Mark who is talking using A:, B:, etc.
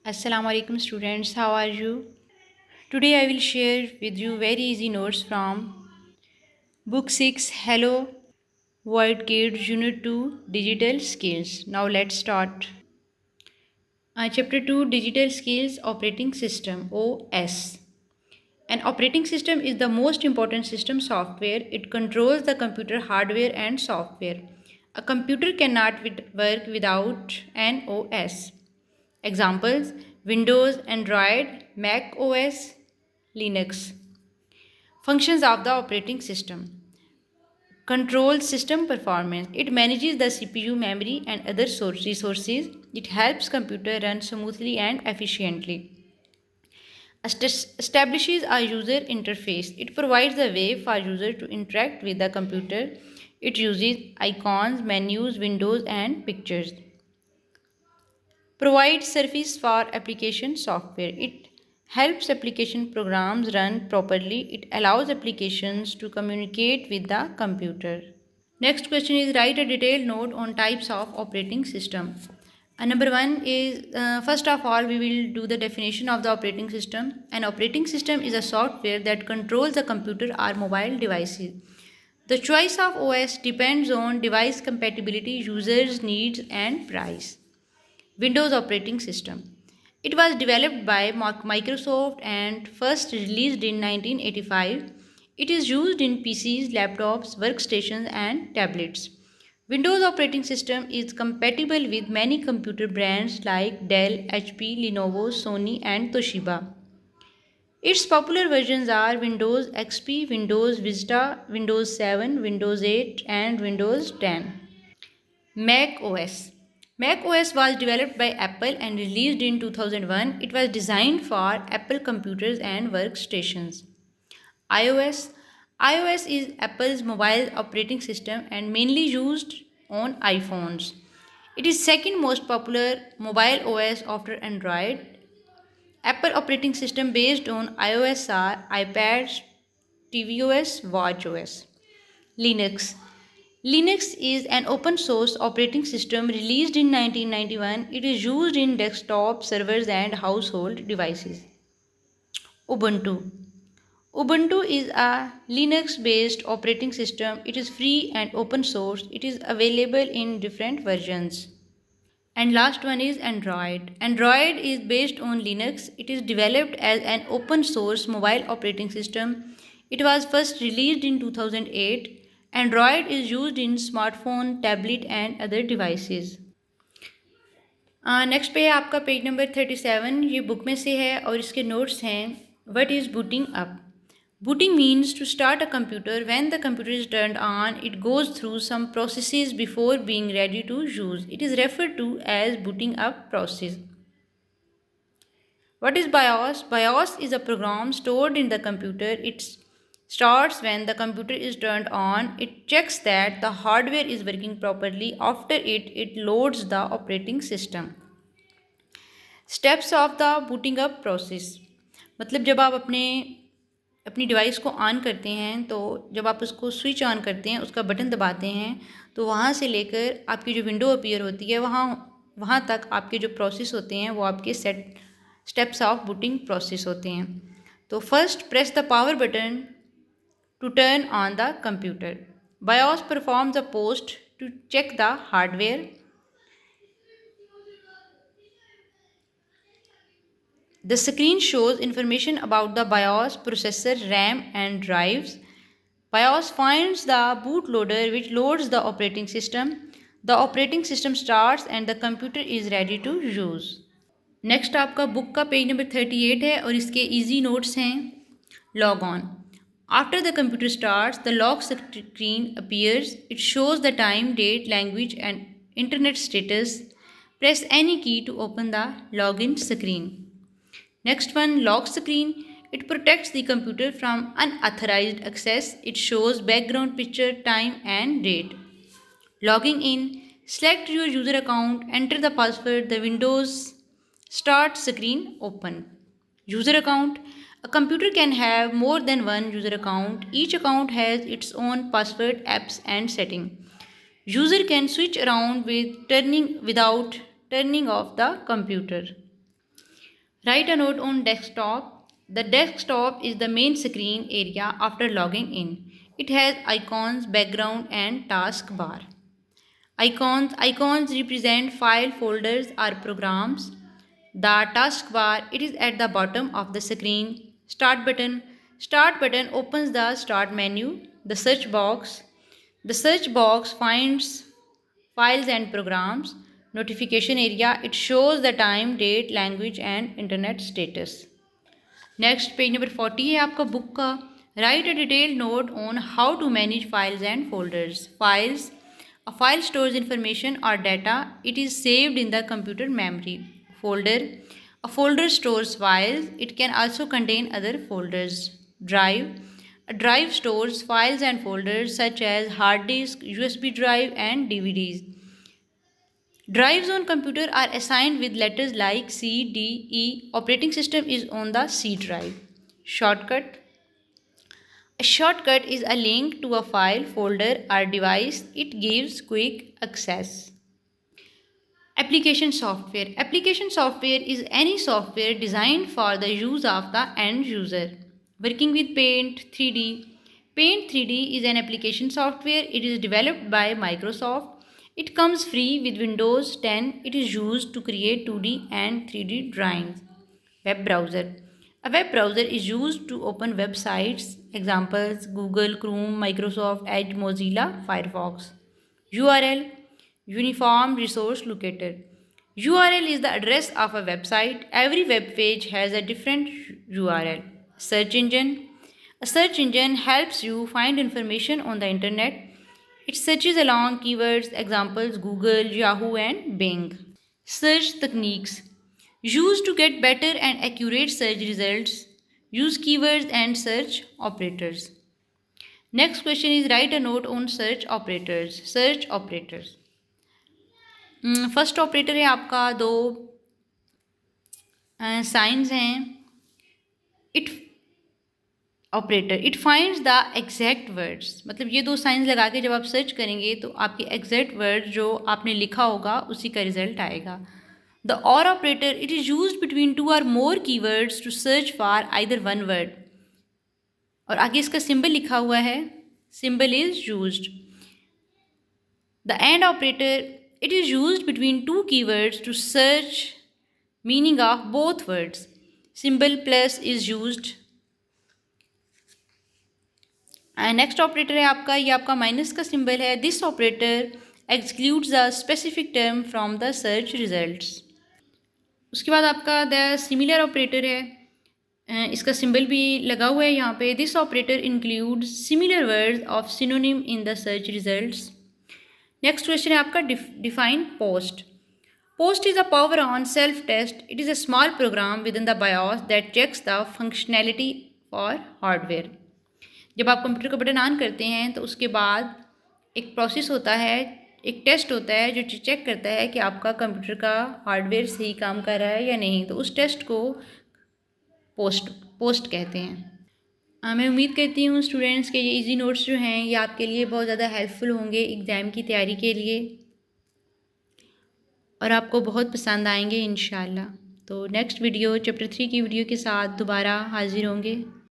A: Assalamu alaikum students, how are you? Today I will share with you very easy notes from book 6 Hello World Kids Unit 2 Digital Skills. Now let's start. Chapter 2 Digital Skills Operating System OS. An operating system is the most important system software. It controls the computer hardware and software. A computer cannot work without an OS. Examples: Windows, Android, Mac OS, Linux. Functions of the operating system: controls system performance. It manages the CPU, memory, and other resources. It helps computer run smoothly and efficiently. Establishes a user interface. It provides a way for user to interact with the computer. It uses icons, menus, windows, and pictures. Provides service for application software. It helps application programs run properly. It allows applications to communicate with the computer. Next question is write a detailed note on types of operating system. Number one is first of all we will do the definition of the operating system. An operating system is a software that controls the computer or mobile devices. The choice of OS depends on device compatibility, users' needs, and price. Windows operating system. It was developed by Microsoft and first released in 1985. It is used in PCs, laptops, workstations, and tablets. Windows operating system is compatible with many computer brands like Dell, HP, Lenovo, Sony, and Toshiba. Its popular versions are Windows XP, Windows Vista, Windows 7, Windows 8, and Windows 10. Mac OS. Mac OS was developed by Apple and released in 2001. It was designed for Apple computers and workstations. iOS. iOS is Apple's mobile operating system and mainly used on iPhones. It is second most popular mobile OS after Android. Apple operating system based on iOS are iPads, tvOS, watchOS. Linux. Linux is an open source operating system released in 1991. It is used in desktop servers and household devices. Ubuntu. Ubuntu is a Linux based operating system. It is free and open source. It is available in different versions. And last one is Android. Android is based on Linux. It is developed as an open source mobile operating system. It was first released in 2008. Android is used in smartphone, tablet and other devices. Next पे है आपका page number 37. ये book में से है और इसके notes हैं. What is booting up? Booting means to start a computer. When the computer is turned on, it goes through some processes before being ready to use. It is referred to as booting up process. What is BIOS? BIOS is a program stored in the computer. It starts when the computer is turned on. It checks that the hardware is working properly. After it loads the operating system. Steps of the booting up process. मतलब जब आप अपनी device को on करते हैं तो जब आप उसको स्विच ऑन करते हैं, उसका बटन दबाते हैं, तो वहाँ से लेकर आपकी जो विंडो अपीयर होती है वहाँ तक आपके जो प्रोसेस होते हैं वो आपके स्टेप्स ऑफ बूटिंग प्रोसेस होते हैं. तो first press the power button to turn on the computer. BIOS performs a POST to check the hardware. The screen shows information about the BIOS, processor, RAM, and drives. BIOS finds the bootloader which loads the operating system. The operating system starts and the computer is ready to use. Next आपका book का page number 38 है और इसके easy notes हैं. Log on. After the computer starts, the lock screen appears. It shows the time, date, language, and internet status. Press any key to open the login screen. Next one, lock screen. It protects the computer from unauthorized access. It shows background picture, time, and date. Logging in. Select your user account, enter the password, the Windows Start screen open. User account. A computer can have more than one user account. Each account has its own password, apps, and setting. User can switch around without turning off the computer. Write a note on desktop. The desktop is the main screen area after logging in. It has icons, background and taskbar. Icons represent file folders or programs. The taskbar, it is at the bottom of the screen. Start button opens the start menu. The search box finds files and programs. Notification area, it shows the time, date, language and internet status. Next page number 40 है आपका book का. Write a detailed note on how to manage files and folders. Files, a file stores information or data. It is saved in the computer memory. Folder, a folder stores files. It can also contain other folders. Drive, a drive stores files and folders such as hard disk, USB drive and DVDs. Drives on computer are assigned with letters like C, D, E. Operating system is on the C drive. Shortcut. A shortcut is a link to a file, folder or device. It gives quick access. Application software. Application software is any software designed for the use of the end user. Working with Paint 3D. Paint 3D is an application software. It is developed by Microsoft. It comes free with Windows 10. It is used to create 2D and 3D drawings. Web browser. A web browser is used to open websites. Examples: Google, Chrome, Microsoft Edge, Mozilla, Firefox. URL, Uniform Resource Locator. URL is the address of a website. Every web page has a different URL. Search engine. A search engine helps you find information on the internet. It searches along keywords, examples Google, Yahoo and Bing. Search techniques. Used to get better and accurate search results. Use keywords and search operators. Next question is write a note on search operators. Search operators. First operator है आपका दो science हैं. It operator, it finds the exact words. मतलब ये दो science लगा के जब आप सर्च करेंगे तो आपके एग्जैक्ट वर्ड जो आपने लिखा होगा उसी का रिजल्ट आएगा. The or operator, it is use between two or more keywords to search for either one word. और आगे इसका सिंबल लिखा हुआ है. Symbol is used. The and operator, it is used between two keywords to search meaning of both words. Symbol plus is used. Next operator है आपका, ये आपका माइनस का सिंबल है. This operator excludes the specific term from the search results. उसके बाद आपका the similar operator है. इसका सिंबल भी लगा हुआ है यहाँ पे. This operator includes similar words of synonym in the search results. Next question है आपका define POST. POST is a power on self test. It is a small program within the BIOS that checks the functionality for hardware. जब आप computer का button on करते हैं तो उसके बाद एक प्रोसेस होता है, एक टेस्ट होता है जो चेक करता है कि आपका कंप्यूटर का हार्डवेयर सही काम कर रहा है या नहीं. तो उस टेस्ट को पोस्ट कहते हैं. मैं उम्मीद करती हूँ स्टूडेंट्स के ये इजी नोट्स जो हैं ये आपके लिए बहुत ज़्यादा हेल्पफुल होंगे एग्ज़ाम की तैयारी के लिए और आपको बहुत पसंद आएंगे इंशाल्लाह. तो नेक्स्ट वीडियो चैप्टर 3 की वीडियो के साथ दोबारा हाजिर होंगे.